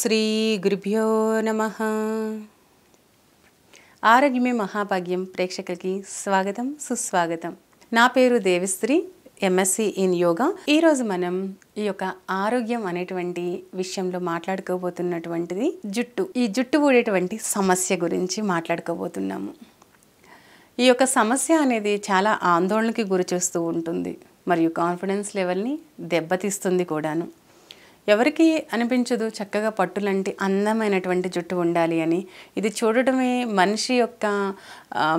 శ్రీ గురుభ్యో నమః. ఆరోగ్యమే మహాభాగ్యం ప్రేక్షకులకి స్వాగతం సుస్వాగతం. నా పేరు దేవిశ్రీ, ఎంఎస్సి ఇన్ యోగా. ఈరోజు మనం ఈ యొక్క ఆరోగ్యం అనేటువంటి విషయంలో మాట్లాడుకోబోతున్నటువంటిది ఈ జుట్టు ఊడేటువంటి సమస్య గురించి మాట్లాడుకోబోతున్నాము. ఈ యొక్క సమస్య అనేది చాలా ఆందోళనకి గురి చేస్తూ ఉంటుంది మరియు కాన్ఫిడెన్స్ లెవెల్ని దెబ్బతీస్తుంది కూడాను. ఎవరికి అనిపించదు చక్కగా పట్టులంటి అందమైనటువంటి జుట్టు ఉండాలి అని. ఇది చూడటమే మనిషి యొక్క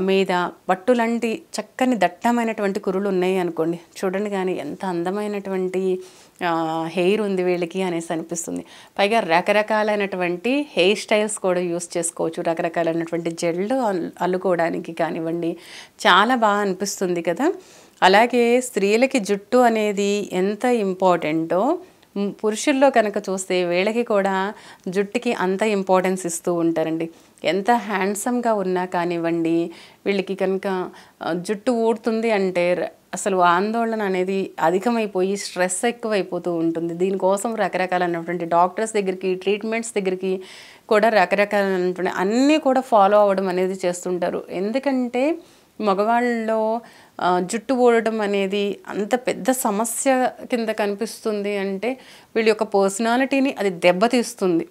మీద పట్టులంటి చక్కని దట్టమైనటువంటి కురులు ఉన్నాయి అనుకోండి, చూడండి కానీ ఎంత అందమైనటువంటి హెయిర్ ఉంది వీళ్ళకి అనేసి అనిపిస్తుంది. పైగా రకరకాలైనటువంటి హెయిర్ స్టైల్స్ కూడా యూస్ చేసుకోవచ్చు. రకరకాలైనటువంటి జెల్లు అల్లుకోవడానికి కానివ్వండి, చాలా బాగా అనిపిస్తుంది కదా. అలాగే స్త్రీలకి జుట్టు అనేది ఎంత ఇంపార్టెంటో పురుషుల్లో కనుక చూస్తే వీళ్ళకి కూడా జుట్టుకి అంత ఇంపార్టెన్స్ ఇస్తూ ఉంటారండి. ఎంత హ్యాండ్సమ్గా ఉన్నా కానివ్వండి, వీళ్ళకి కనుక జుట్టు ఊడుతుంది అంటే అసలు ఆందోళన అనేది అధికమైపోయి స్ట్రెస్ ఎక్కువైపోతూ ఉంటుంది. దీనికోసం రకరకాలైనటువంటి డాక్టర్స్ దగ్గరికి, ట్రీట్మెంట్స్ దగ్గరికి కూడా రకరకాలైనటువంటి అన్నీ కూడా ఫాలో అవ్వడం అనేది చేస్తుంటారు. ఎందుకంటే మగవాళ్ళలో జుట్టు ఊడటం అనేది అంత పెద్ద సమస్య కింద కనిపిస్తుంది అంటే వీళ్ళ యొక్క పర్సనాలిటీని అది దెబ్బతీస్తుంది.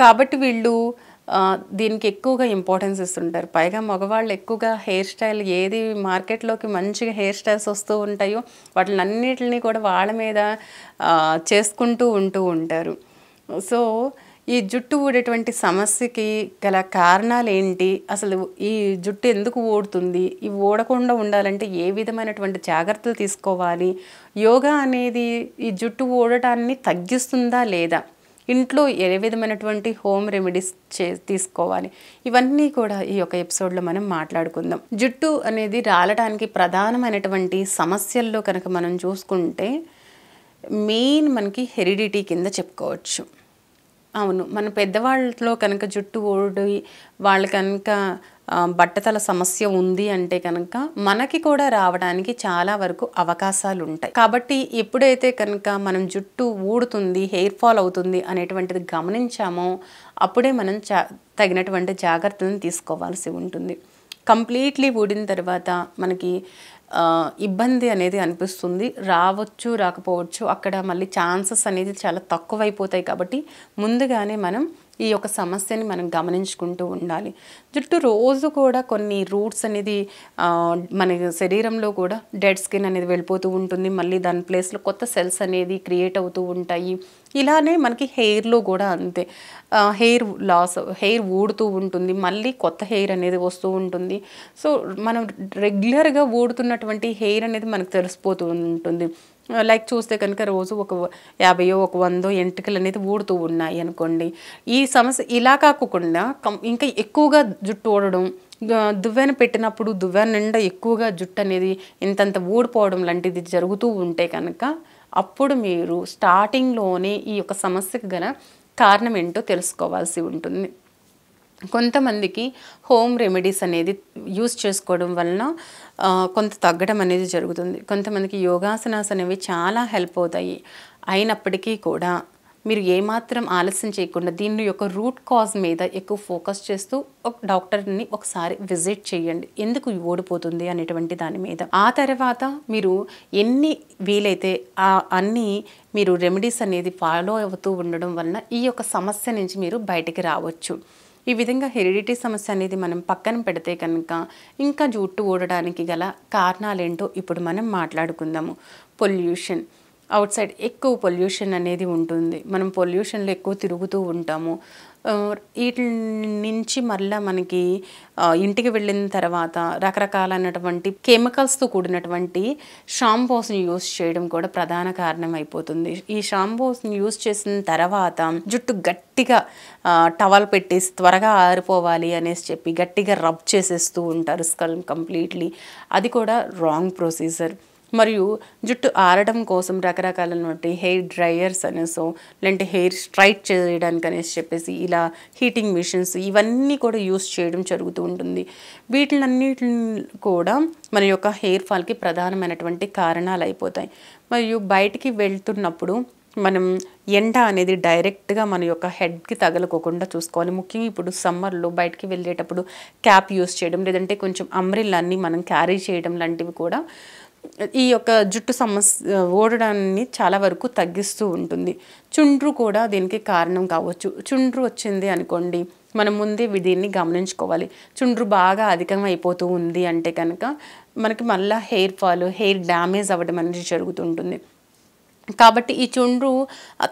కాబట్టి వీళ్ళు దీనికి ఎక్కువగా ఇంపార్టెన్స్ ఇస్తుంటారు. పైగా మగవాళ్ళు ఎక్కువగా హెయిర్ స్టైల్ ఏది మార్కెట్లోకి మంచిగా హెయిర్ స్టైల్స్ వస్తూ ఉంటాయో వాటిని అన్నిటిని కూడా వాళ్ళ మీద చేసుకుంటూ ఉంటారు. సో ఈ జుట్టు ఊడేటువంటి సమస్యకి గల కారణాలు ఏంటి, అసలు ఈ జుట్టు ఎందుకు ఊడుతుంది, ఇవి ఊడకుండా ఉండాలంటే ఏ విధమైనటువంటి జాగ్రత్తలు తీసుకోవాలి, యోగా అనేది ఈ జుట్టు ఊడటాన్ని తగ్గిస్తుందా లేదా, ఇంట్లో ఏ విధమైనటువంటి హోమ్ రెమెడీస్ తీసుకోవాలి, ఇవన్నీ కూడా ఈ యొక్క ఎపిసోడ్లో మనం మాట్లాడుకుందాం. జుట్టు అనేది రాలడానికి ప్రధానమైనటువంటి సమస్యల్లో కనుక మనం చూసుకుంటే మెయిన్ మనకి హెరిడిటీ కింద చెప్పుకోవచ్చు. అవును, మన పెద్దవాళ్ళలో కనుక జుట్టు ఊడి వాళ్ళు కనుక బట్టతల సమస్య ఉంది అంటే కనుక మనకి కూడా రావడానికి చాలా వరకు అవకాశాలు ఉంటాయి. కాబట్టి ఎప్పుడైతే కనుక మనం జుట్టు ఊడుతుంది, హెయిర్ ఫాల్ అవుతుంది అనేటువంటిది గమనించామో అప్పుడే మనం తగినటువంటి జాగ్రత్తలను తీసుకోవాల్సి ఉంటుంది. కంప్లీట్లీ ఊడిన తర్వాత మనకి ఇబ్బంది అనేది అనిపిస్తుంది, రావచ్చు రాకపోవచ్చు, అక్కడ మళ్ళీ ఛాన్సెస్ అనేది చాలా తక్కువైపోతాయి. కాబట్టి ముందుగానే మనం ఈ యొక్క సమస్యని మనం గమనించుకుంటూ ఉండాలి. జుట్టు రోజు కూడా కొన్ని రూట్స్ అనేది మన శరీరంలో కూడా డెడ్ స్కిన్ అనేది వెళ్ళిపోతూ ఉంటుంది, మళ్ళీ దాని ప్లేస్లో కొత్త సెల్స్ అనేది క్రియేట్ అవుతూ ఉంటాయి. ఇలానే మనకి హెయిర్లో కూడా అంతే, హెయిర్ ఊడుతూ ఉంటుంది, మళ్ళీ కొత్త హెయిర్ అనేది వస్తూ ఉంటుంది. సో మనం రెగ్యులర్గా ఊడుతున్నటువంటి హెయిర్ అనేది మనకు తెలిసిపోతూ ఉంటుంది. లైక్ చూస్తే కనుక రోజు ఒక 50 ఒక 100 ఎంట్రుకలు అనేది ఊడుతూ ఉన్నాయి అనుకోండి. ఈ సమస్య ఇలా కాకుండా ఇంకా ఎక్కువగా జుట్టు ఊడడం, దువ్వెన పెట్టినప్పుడు దువ్వెన నిండా ఎక్కువగా జుట్టు అనేది ఇంతంత ఊడిపోవడం లాంటిది జరుగుతూ ఉంటే కనుక అప్పుడు మీరు స్టార్టింగ్లోనే ఈ యొక్క సమస్యకు గల కారణం ఏంటో తెలుసుకోవాల్సి ఉంటుంది. కొంతమందికి హోమ్ రెమెడీస్ అనేది యూస్ చేసుకోవడం వలన కొంత తగ్గడం అనేది జరుగుతుంది. కొంతమందికి యోగాసనాస్ అనేవి చాలా హెల్ప్ అవుతాయి. అయినప్పటికీ కూడా మీరు ఏమాత్రం ఆలస్యం చేయకుండా దీని యొక్క రూట్ కాజ్ మీద ఎక్కువ ఫోకస్ చేస్తూ ఒక డాక్టర్ని ఒకసారి విజిట్ చేయండి, ఎందుకు ఓడిపోతుంది అనేటువంటి దాని మీద. ఆ తర్వాత మీరు ఎన్ని వీలైతే అన్ని మీరు రెమెడీస్ అనేది ఫాలో అవుతూ ఉండడం వలన ఈ యొక్క సమస్య నుంచి మీరు బయటికి రావచ్చు. ఈ విధంగా హెరిడిటీ సమస్య అనేది మనం పక్కన పెడితే కనుక ఇంకా జుట్టు ఊడడానికి గల కారణాలేంటో ఇప్పుడు మనం మాట్లాడుకుందాము. పొల్యూషన్, అవుట్ సైడ్ ఎక్కువ పొల్యూషన్ అనేది ఉంటుంది. మనం పొల్యూషన్లో ఎక్కువ తిరుగుతూ ఉంటాము. వీటి నుంచి మళ్ళీ మనకి ఇంటికి వెళ్ళిన తర్వాత రకరకాలైనటువంటి కెమికల్స్తో కూడినటువంటి షాంపూస్ని యూస్ చేయడం కూడా ప్రధాన కారణం అయిపోతుంది. ఈ షాంపూస్ని యూస్ చేసిన తర్వాత జుట్టు గట్టిగా టవల్ పెట్టేసి త్వరగా ఆరిపోవాలి అనేసి చెప్పి గట్టిగా రబ్ చేసేస్తూ ఉంటారు స్కల్ కంప్లీట్లీ. అది కూడా రాంగ్ ప్రొసీజర్. మరియు జుట్టు ఆరడం కోసం రకరకాలైనటువంటి హెయిర్ డ్రైయర్స్ అనేసో లేదంటే హెయిర్ స్ట్రైట్ చేయడానికి అనేసి చెప్పేసి ఇలా హీటింగ్ మిషన్స్ ఇవన్నీ కూడా యూస్ చేయడం జరుగుతూ ఉంటుంది. వీటిలన్నిటిని కూడా మన యొక్క హెయిర్ ఫాల్కి ప్రధానమైనటువంటి కారణాలు అయిపోతాయి. మరియు బయటికి వెళ్తున్నప్పుడు మనం ఎండ అనేది డైరెక్ట్గా మన యొక్క హెడ్కి తగలకోకుండా చూసుకోవాలి. ముఖ్యంగా ఇప్పుడు సమ్మర్లో బయటికి వెళ్ళేటప్పుడు క్యాప్ యూస్ చేయడం, లేదంటే కొంచెం అంబ్రెల్లాని మనం క్యారీ చేయడం లాంటివి కూడా ఈ యొక్క జుట్టు సమస్య ఊడడాన్ని చాలా వరకు తగ్గిస్తూ ఉంటుంది. చుండ్రు కూడా దీనికి కారణం కావచ్చు. చుండ్రు వచ్చింది అనుకోండి, మనం ముందే దీన్ని గమనించుకోవాలి. చుండ్రు బాగా అధికంగా అయిపోతూ ఉంది అంటే కనుక మనకి మళ్ళీ హెయిర్ ఫాల్, హెయిర్ డ్యామేజ్ అవ్వడం అనేది జరుగుతుంటుంది. కాబట్టి ఈ చుండ్రు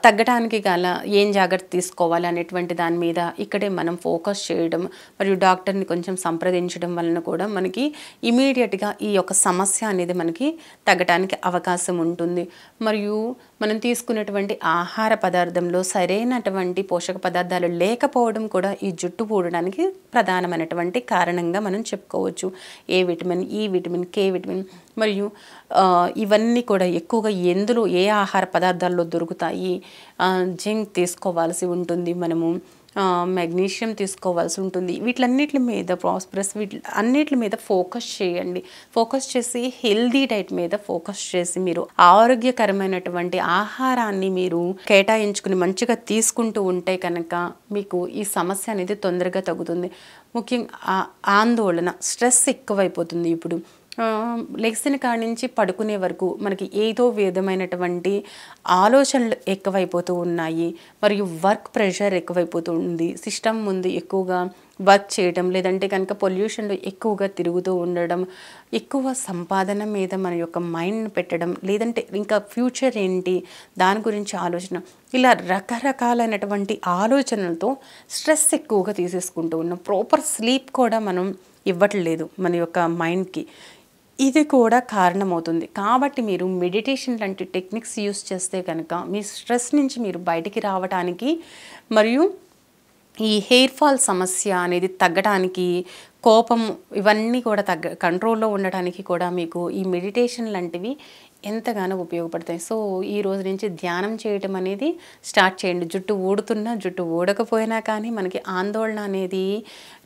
తగ్గడానికి గల ఏం జాగ్రత్త తీసుకోవాలి అనేటువంటి దాని మీద ఇక్కడే మనం ఫోకస్ చేయడం మరియు డాక్టర్ని కొంచెం సంప్రదించడం వలన కూడా మనకి ఇమీడియట్గా ఈ యొక్క సమస్య అనేది మనకి తగ్గడానికి అవకాశం ఉంటుంది. మరియు మనం తీసుకున్నటువంటి ఆహార పదార్థంలో సరైనటువంటి పోషక పదార్థాలు లేకపోవడం కూడా ఈ జుట్టు ఊడడానికి ప్రధానమైనటువంటి కారణంగా మనం చెప్పుకోవచ్చు. ఏ విటమిన్, ఈ విటమిన్, కే విటమిన్ మరియు ఇవన్నీ కూడా ఎక్కువగా ఎందులో ఏ ఆహార పదార్థాల్లో దొరుకుతాయి. జింక్ తీసుకోవాల్సి ఉంటుంది, మనము మెగ్నీషియం తీసుకోవాల్సి ఉంటుంది. వీటిలన్నిటి మీద ప్రాస్పరస్ అన్నిటి మీద ఫోకస్ చేయండి. ఫోకస్ చేసి హెల్దీ డైట్ మీద ఫోకస్ చేసి మీరు ఆరోగ్యకరమైనటువంటి ఆహారాన్ని మీరు కేటాయించుకుని మంచిగా తీసుకుంటూ ఉంటే కనుక మీకు ఈ సమస్య అనేది తొందరగా తగ్గుతుంది. ముఖ్యంగా ఆందోళన, స్ట్రెస్ ఎక్కువైపోతుంది. ఇప్పుడు లెగ్సిన కాడి నుంచి పడుకునే వరకు మనకి ఏదో విధమైనటువంటి ఆలోచనలు ఎక్కువైపోతూ ఉన్నాయి. మరియు వర్క్ ప్రెషర్ ఎక్కువైపోతూ ఉంది. సిస్టమ్ ముందు ఎక్కువగా వర్క్ చేయడం, లేదంటే కనుక పొల్యూషన్లో ఎక్కువగా తిరుగుతూ ఉండడం, ఎక్కువ సంపాదన మీద మన యొక్క మైండ్ పెట్టడం, లేదంటే ఇంకా ఫ్యూచర్ ఏంటి దాని గురించి ఆలోచన, ఇలా రకరకాలైనటువంటి ఆలోచనలతో స్ట్రెస్ ఎక్కువగా తీసేసుకుంటూ ఉన్నాం. ప్రాపర్ స్లీప్ కూడా మనం ఇవ్వట్లేదు మన యొక్క మైండ్కి. ఇది కూడా కారణమవుతుంది. కాబట్టి మీరు మెడిటేషన్ లాంటి టెక్నిక్స్ యూస్ చేస్తే కనుక మీ స్ట్రెస్ నుంచి మీరు బయటికి రావడానికి మరియు ఈ హెయిర్ ఫాల్ సమస్య అనేది తగ్గడానికి, కోపం ఇవన్నీ కూడా కంట్రోల్లో ఉండడానికి కూడా మీకు ఈ మెడిటేషన్ లాంటివి ఎంతగానో ఉపయోగపడతాయి. సో ఈ రోజు నుంచి ధ్యానం చేయటం అనేది స్టార్ట్ చేయండి. జుట్టు ఊడుతున్నా, జుట్టు ఊడకపోయినా కానీ మనకి ఆందోళన అనేది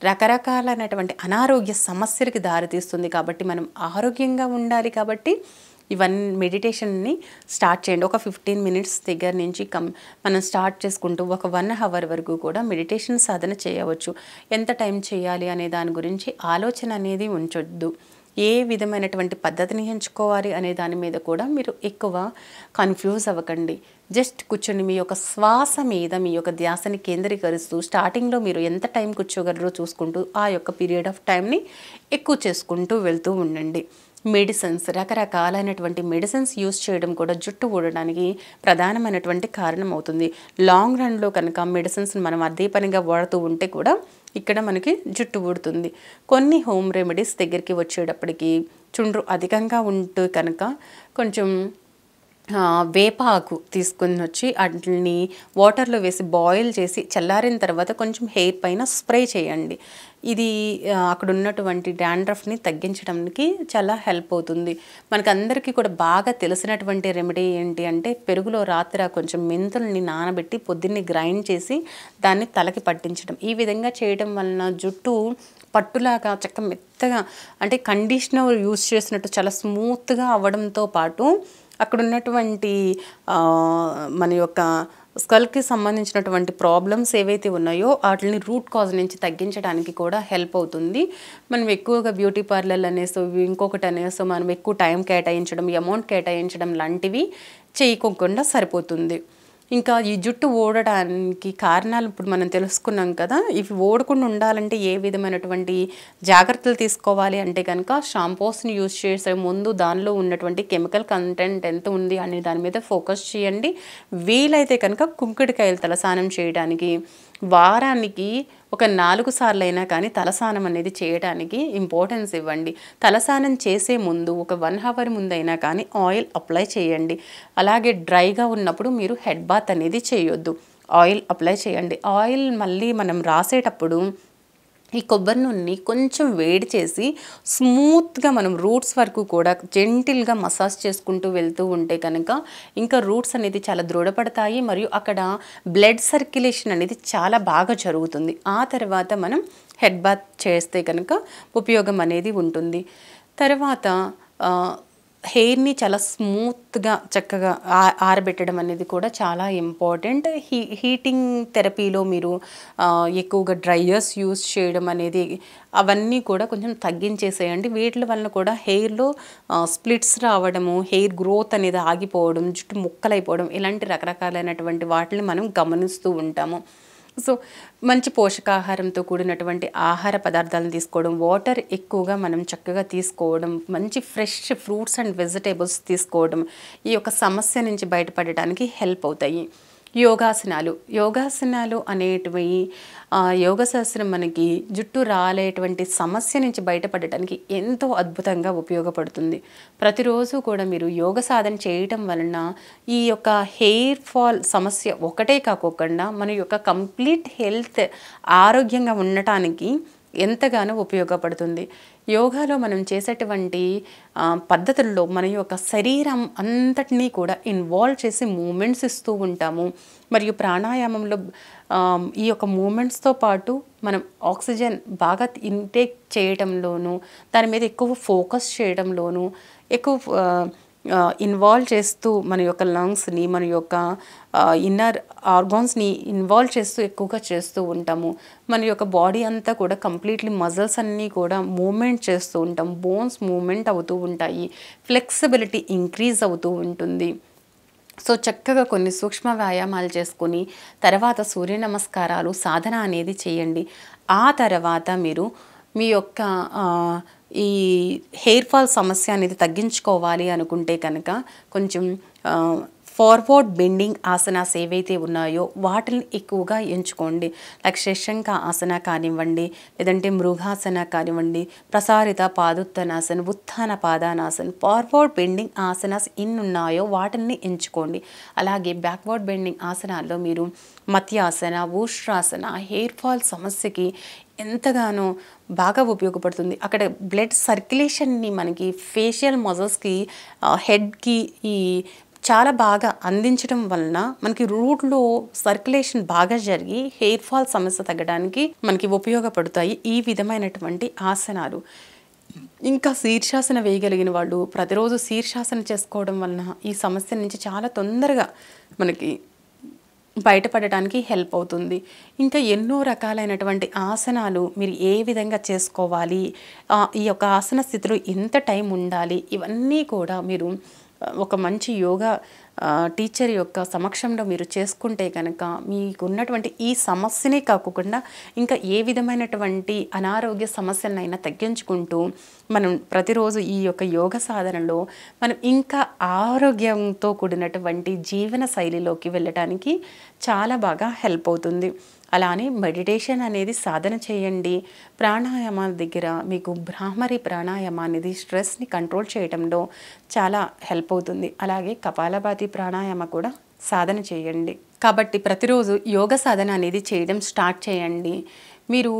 రకరకాలైనటువంటి అనారోగ్య సమస్యలకి దారితీస్తుంది. కాబట్టి మనం ఆరోగ్యంగా ఉండాలి. కాబట్టి ఇవన్నీ మెడిటేషన్ని స్టార్ట్ చేయండి. ఒక 15 మినిట్స్ దగ్గర నుంచి మనం స్టార్ట్ చేసుకుంటూ ఒక 1 అవర్ వరకు కూడా మెడిటేషన్ సాధన చేయవచ్చు. ఎంత టైం చేయాలి అనే దాని గురించి ఆలోచన అనేది ఉంచొద్దు. ఏ విధమైనటువంటి పద్ధతిని ఎంచుకోవాలి అనే దాని మీద కూడా మీరు ఎక్కువ కన్ఫ్యూజ్ అవ్వకండి. జస్ట్ కూర్చొని మీ యొక్క శ్వాస మీద మీ యొక్క ధ్యాసని కేంద్రీకరిస్తూ స్టార్టింగ్లో మీరు ఎంత టైం కూర్చోగలరో చూసుకుంటూ ఆ యొక్క పీరియడ్ ఆఫ్ టైంని ఎక్కువ చేసుకుంటూ వెళ్తూ ఉండండి. మెడిసిన్స్, రకరకాలైనటువంటి మెడిసిన్స్ యూస్ చేయడం కూడా జుట్టు ఊడడానికి ప్రధానమైనటువంటి కారణం అవుతుంది. లాంగ్ రన్లో కనుక మెడిసిన్స్ మనం అదే పనిగా వాడుతూ ఉంటే కూడా ఇక్కడ మనకి జుట్టు ఊడుతుంది. కొన్ని హోమ్ రెమెడీస్ దగ్గరికి వచ్చేటప్పటికి చుండ్రు అధికంగా ఉంటూ కనుక కొంచెం వేపాకు తీసుకొని వచ్చి వాటిని వాటర్లో వేసి బాయిల్ చేసి చల్లారిన తర్వాత కొంచెం హెయిర్ పైన స్ప్రే చేయండి. ఇది అక్కడ ఉన్నటువంటి డాండ్రఫ్ని తగ్గించడానికి చాలా హెల్ప్ అవుతుంది. మనకు అందరికీ కూడా బాగా తెలిసినటువంటి రెమెడీ ఏంటి అంటే పెరుగులో రాత్రి కొంచెం మెంతుల్ని నానబెట్టి పొద్దున్నే గ్రైండ్ చేసి దాన్ని తలకి పట్టించడం. ఈ విధంగా చేయడం వలన జుట్టు పట్టులాగా చక్క మెత్తగా, అంటే కండిషనర్ యూస్ చేసినట్టు చాలా స్మూత్గా అవ్వడంతో పాటు అక్కడ ఉన్నటువంటి మన యొక్క స్కల్కి సంబంధించినటువంటి ప్రాబ్లమ్స్ ఏవైతే ఉన్నాయో వాటిని రూట్ కాజ్ నుంచి తగ్గించడానికి కూడా హెల్ప్ అవుతుంది. మనం ఎక్కువగా బ్యూటీ పార్లర్ అనేసో ఇంకొకటి అనేసో మనం ఎక్కువ టైం కేటాయించడం, అమౌంట్ కేటాయించడం లాంటివి చేయకోకుండా సరిపోతుంది. ఇంకా ఈ జుట్టు ఊడడానికి కారణాలు ఇప్పుడు మనం తెలుసుకున్నాం కదా. ఇవి ఊడకుండా ఉండాలంటే ఏ విధమైనటువంటి జాగ్రత్తలు తీసుకోవాలి అంటే కనుక షాంపూస్ని యూజ్ చేసే ముందు దానిలో ఉన్నటువంటి కెమికల్ కంటెంట్ ఎంత ఉంది అనే దాని మీద ఫోకస్ చేయండి. వీలైతే కనుక కుంకుడుకాయలు తలస్నానం చేయడానికి వారానికి ఒక 4 సార్లు అయినా కానీ తలస్నానం అనేది చేయడానికి ఇంపార్టెన్స్ ఇవ్వండి. తలస్నానం చేసే ముందు ఒక 1 అవర్ ముందైనా కానీ ఆయిల్ అప్లై చేయండి. అలాగే డ్రైగా ఉన్నప్పుడు మీరు హెడ్ బాత్ అనేది చేయొద్దు, ఆయిల్ అప్లై చేయండి. ఆయిల్ మళ్ళీ మనం రాసేటప్పుడు ఈ కొబ్బరి నూనెని కొంచెం వేడి చేసి స్మూత్గా మనం రూట్స్ వరకు కూడా జెంటిల్గా మసాజ్ చేసుకుంటూ వెళ్తూ ఉంటే కనుక ఇంకా రూట్స్ అనేది చాలా దృఢపడతాయి. మరియు అక్కడ బ్లడ్ సర్క్యులేషన్ అనేది చాలా బాగా జరుగుతుంది. ఆ తర్వాత మనం హెడ్ బాత్ చేస్తే కనుక ఉపయోగం అనేది ఉంటుంది. తర్వాత హెయిర్ని చాలా స్మూత్గా చక్కగా ఆరబెట్టడం అనేది కూడా చాలా ఇంపార్టెంట్. హీటింగ్ థెరపీలో మీరు ఎక్కువగా డ్రైయర్స్ యూస్ చేయడం అనేది అవన్నీ కూడా కొంచెం తగ్గించేసేయండి. వీటి వలన కూడా హెయిర్లో స్ప్లిట్స్ రావడము, హెయిర్ గ్రోత్ అనేది ఆగిపోవడం, జుట్టు ముక్కలైపోవడం ఇలాంటి రకరకాలైనటువంటి వాటిని మనం గమనిస్తూ ఉంటాము. సో మంచి పోషకాహారంతో కూడినటువంటి ఆహార పదార్థాలను తీసుకోవడం, వాటర్ ఎక్కువగా మనం చక్కగా తీసుకోవడం, మంచి ఫ్రెష్ ఫ్రూట్స్ అండ్ వెజిటేబుల్స్ తీసుకోవడం ఈ యొక్క సమస్య నుంచి బయటపడడానికి హెల్ప్ అవుతాయి. యోగాసనాలు అనేటివి యోగశాస్త్రం మనకి జుట్టు రాలేటువంటి సమస్య నుంచి బయటపడటానికి ఎంతో అద్భుతంగా ఉపయోగపడుతుంది. ప్రతిరోజు కూడా మీరు యోగ సాధన చేయటం వలన ఈ యొక్క హెయిర్ ఫాల్ సమస్య ఒకటే కాకోకుండా మన యొక్క కంప్లీట్ హెల్త్ ఆరోగ్యంగా ఉండటానికి ఎంతగానో ఉపయోగపడుతుంది. యోగాలో మనం చేసేటువంటి పద్ధతుల్లో మన యొక్క శరీరం అంతటినీ కూడా ఇన్వాల్వ్ చేసి మూమెంట్స్ ఇస్తూ ఉంటాము. మరియు ప్రాణాయామంలో ఈ యొక్క మూమెంట్స్తో పాటు మనం ఆక్సిజన్ బాగా ఇంటేక్ చేయడంలోనూ, దాని మీద ఎక్కువ ఫోకస్ చేయడంలోనూ, ఎక్కువ ఇన్వాల్వ్ చేస్తూ మన యొక్క లంగ్స్ని, మన యొక్క ఇన్నర్ ఆర్గాన్స్ని ఇన్వాల్వ్ చేస్తూ ఎక్కువగా చేస్తూ ఉంటాము. మన యొక్క బాడీ అంతా కూడా కంప్లీట్లీ మజిల్స్ అన్నీ కూడా మూమెంట్ చేస్తూ ఉంటాం. బోన్స్ మూమెంట్ అవుతూ ఉంటాయి. ఫ్లెక్సిబిలిటీ ఇంక్రీజ్ అవుతూ ఉంటుంది. సో చక్కగా కొన్ని సూక్ష్మ వ్యాయామాలు చేసుకొని తర్వాత సూర్య నమస్కారాలు సాధన అనేది చేయండి. ఆ తర్వాత మీరు మీ యొక్క ఈ హెయిర్ ఫాల్ సమస్య అనేది తగ్గించుకోవాలి అనుకుంటే కనుక కొంచెం ఫార్వర్డ్ బెండింగ్ ఆసనాస్ ఏవైతే ఉన్నాయో వాటిని ఎక్కువగా ఎంచుకోండి. లైక్ శశంక ఆసన కానివ్వండి, లేదంటే మృగాసన కానివ్వండి, ప్రసారిత పాదోత్తనాసన, ఉత్థాన పాదానాసన, ఫార్వర్డ్ బెండింగ్ ఆసనాస్ ఎన్ని ఉన్నాయో వాటిని ఎంచుకోండి. అలాగే బ్యాక్వర్డ్ బెండింగ్ ఆసనాల్లో మీరు మత్యాసన, ఊష్ట్రాసన హెయిర్ ఫాల్ సమస్యకి ఎంతగానో బాగా ఉపయోగపడుతుంది. అక్కడ బ్లడ్ సర్క్యులేషన్ని మనకి ఫేషియల్ మజిల్స్కి, హెడ్కి ఈ చాలా బాగా అందించడం వలన మనకి రూట్లో సర్క్యులేషన్ బాగా జరిగి హెయిర్ ఫాల్ సమస్య తగ్గడానికి మనకి ఉపయోగపడతాయి ఈ విధమైనటువంటి ఆసనాలు. ఇంకా శీర్షాసన వేయగలిగిన వాళ్ళు ప్రతిరోజు శీర్షాసన చేసుకోవడం వలన ఈ సమస్య నుంచి చాలా తొందరగా మనకి బయటపడటానికి హెల్ప్ అవుతుంది. ఇంకా ఎన్నో రకాలైనటువంటి ఆసనాలు మీరు ఏ విధంగా చేసుకోవాలి, ఈ యొక్క ఆసన స్థితిలో ఎంత టైం ఉండాలి, ఇవన్నీ కూడా మీరు ఒక మంచి యోగా టీచర్ యొక్క సమక్షంలో మీరు చేసుకుంటే కనుక మీకు ఉన్నటువంటి ఈ సమస్యనే కాకుండా ఇంకా ఏ విధమైనటువంటి అనారోగ్య సమస్యలనైనా తగ్గించుకుంటూ మనం ప్రతిరోజు ఈ యొక్క యోగ సాధనలో మనం ఇంకా ఆరోగ్యంతో కూడినటువంటి జీవన శైలిలోకి వెళ్ళటానికి చాలా బాగా హెల్ప్ అవుతుంది. అలానే మెడిటేషన్ అనేది సాధన చేయండి. ప్రాణాయామాల దగ్గర మీకు భ్రామరి ప్రాణాయామం అనేది స్ట్రెస్ని కంట్రోల్ చేయడంలో చాలా హెల్ప్ అవుతుంది. అలాగే కపాలభాతి ప్రాణాయామ కూడా సాధన చేయండి. కాబట్టి ప్రతిరోజు యోగ సాధన అనేది చేయడం స్టార్ట్ చేయండి. మీరు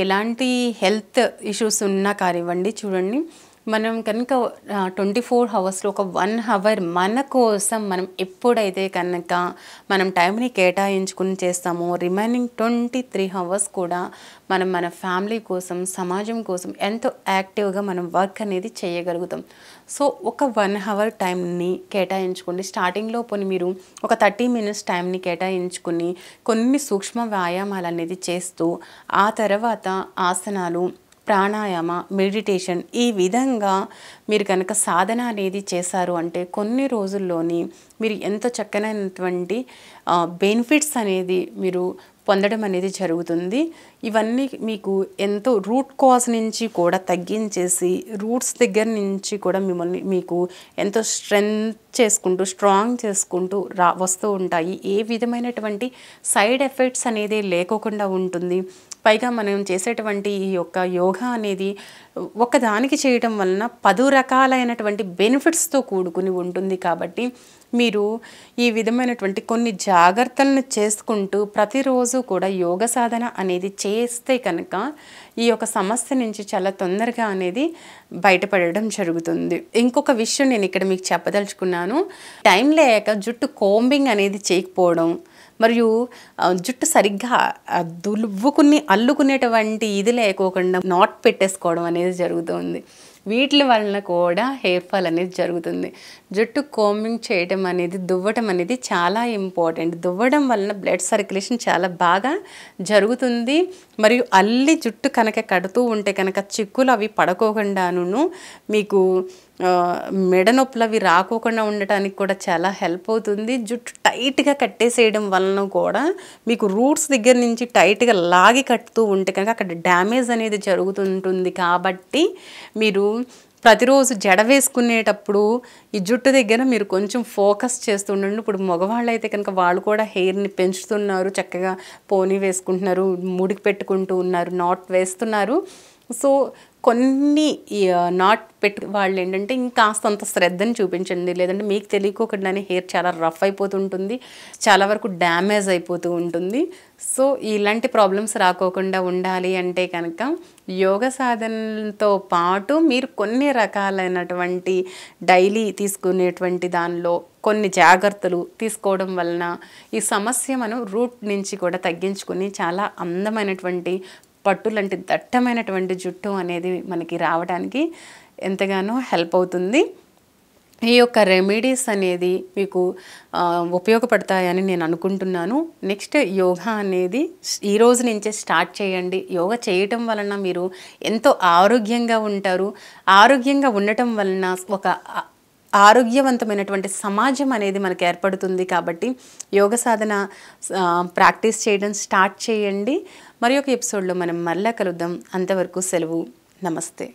ఎలాంటి హెల్త్ ఇష్యూస్ ఉన్నా కానివ్వండి, చూడండి మనం కనుక 24 అవర్స్లో ఒక 1 అవర్ మన కోసం మనం ఎప్పుడైతే కనుక మనం టైంని కేటాయించుకుని చేస్తామో రిమైనింగ్ 23 అవర్స్ కూడా మనం మన ఫ్యామిలీ కోసం, సమాజం కోసం ఎంతో యాక్టివ్గా మనం వర్క్ అనేది చేయగలుగుతాం. సో ఒక 1 అవర్ టైంని కేటాయించుకోండి. స్టార్టింగ్లో పోనీ మీరు ఒక 30 మినిట్స్ టైంని కేటాయించుకుని కొన్ని సూక్ష్మ వ్యాయామాలు అనేది చేస్తూ ఆ తర్వాత ఆసనాలు, ప్రాణాయామ, మెడిటేషన్ ఈ విధంగా మీరు కనుక సాధన అనేది చేశారు అంటే కొన్ని రోజుల్లోని మీరు ఎంతో చక్కనైనటువంటి బెనిఫిట్స్ అనేది మీరు పొందడం అనేది జరుగుతుంది. ఇవన్నీ మీకు ఎంతో రూట్ కాజ్ నుంచి కూడా తగ్గించేసి రూట్స్ దగ్గర నుంచి కూడా మిమ్మల్ని మీకు ఎంతో స్ట్రాంగ్ చేసుకుంటూ వస్తూ ఉంటాయి. ఏ విధమైనటువంటి సైడ్ ఎఫెక్ట్స్ అనేది లేకోకుండా ఉంటుంది. పైగా మనం చేసేటువంటి ఈ యొక్క యోగా అనేది ఒకదానికి చేయటం వలన 10 రకాలైనటువంటి బెనిఫిట్స్తో కూడుకుని ఉంటుంది. కాబట్టి మీరు ఈ విధమైనటువంటి కొన్ని జాగ్రత్తలను చేసుకుంటూ ప్రతిరోజు కూడా యోగ సాధన అనేది చేస్తే కనుక ఈ యొక్క సమస్య నుంచి చాలా తొందరగా అనేది బయటపడడం జరుగుతుంది. ఇంకొక విషయం నేను ఇక్కడ మీకు చెప్పదలుచుకున్నాను. టైం లేక జుట్టు కోంబింగ్ అనేది చేయకపోవడం మరియు జుట్టు సరిగ్గా అల్లుకునేటువంటి ఇది లేకోకుండా నాట్ పెట్టేసుకోవడం అనేది జరుగుతుంది. వీటి వలన కూడా హెయిర్ ఫాల్ అనేది జరుగుతుంది. జుట్టు కోంబింగ్ చేయడం అనేది, దువ్వటం అనేది చాలా ఇంపార్టెంట్. దువ్వడం వలన బ్లడ్ సర్క్యులేషన్ చాలా బాగా జరుగుతుంది. మరియు అల్లి జుట్టు కనుక కడుతూ ఉంటే కనుక చిక్కులు అవి పడుకోకుండాను మీకు మెడ నొప్పులు అవి రాకోకుండా ఉండటానికి కూడా చాలా హెల్ప్ అవుతుంది. జుట్టు టైట్గా కట్టేసేయడం వలన కూడా మీకు రూట్స్ దగ్గర నుంచి టైట్గా లాగి కట్టుతూ ఉంటే కనుక అక్కడ డ్యామేజ్ అనేది జరుగుతుంటుంది. కాబట్టి మీరు ప్రతిరోజు జడ వేసుకునేటప్పుడు ఈ జుట్టు దగ్గర మీరు కొంచెం ఫోకస్ చేస్తుండండి. ఇప్పుడు మగవాళ్ళు అయితే కనుక వాళ్ళు కూడా హెయిర్ని పెంచుతున్నారు, చక్కగా పోనీ వేసుకుంటున్నారు, ముడికి పెట్టుకుంటూ ఉన్నారు, నాట్ వేస్తున్నారు. సో కొన్ని నాట్ పెట్టు వాళ్ళు ఏంటంటే ఇంకాస్తంత శ్రద్ధని చూపించండి. లేదంటే మీకు తెలియకోకుండానే హెయిర్ చాలా రఫ్ అయిపోతుంటుంది, చాలా వరకు డ్యామేజ్ అయిపోతూ ఉంటుంది. సో ఇలాంటి ప్రాబ్లమ్స్ రాకోకుండా ఉండాలి అంటే కనుక యోగ సాధనతో పాటు మీరు కొన్ని రకాలైనటువంటి డైలీ తీసుకునేటువంటి దానిలో కొన్ని జాగ్రత్తలు తీసుకోవడం వలన ఈ సమస్య మనం రూట్ నుంచి కూడా తగ్గించుకుని చాలా అందమైనటువంటి పట్టులాంటి దట్టమైనటువంటి జుట్టు అనేది మనకి రావడానికి ఎంతగానో హెల్ప్ అవుతుంది. ఈ యొక్క రెమెడీస్ అనేది మీకు ఉపయోగపడతాయని నేను అనుకుంటున్నాను. నెక్స్ట్ యోగా అనేది ఈ రోజు నుంచే స్టార్ట్ చేయండి. యోగా చేయటం వలన మీరు ఎంతో ఆరోగ్యంగా ఉంటారు. ఆరోగ్యంగా ఉండటం వలన ఒక ఆరోగ్యవంతమైనటువంటి సమాజం అనేది మనకు ఏర్పడుతుంది. కాబట్టి యోగ సాధన ప్రాక్టీస్ చేయడం స్టార్ట్ చేయండి. మరి ఒక ఎపిసోడ్లో మనం మళ్ళీ కలుద్దాం. అంతవరకు సెలవు. నమస్తే.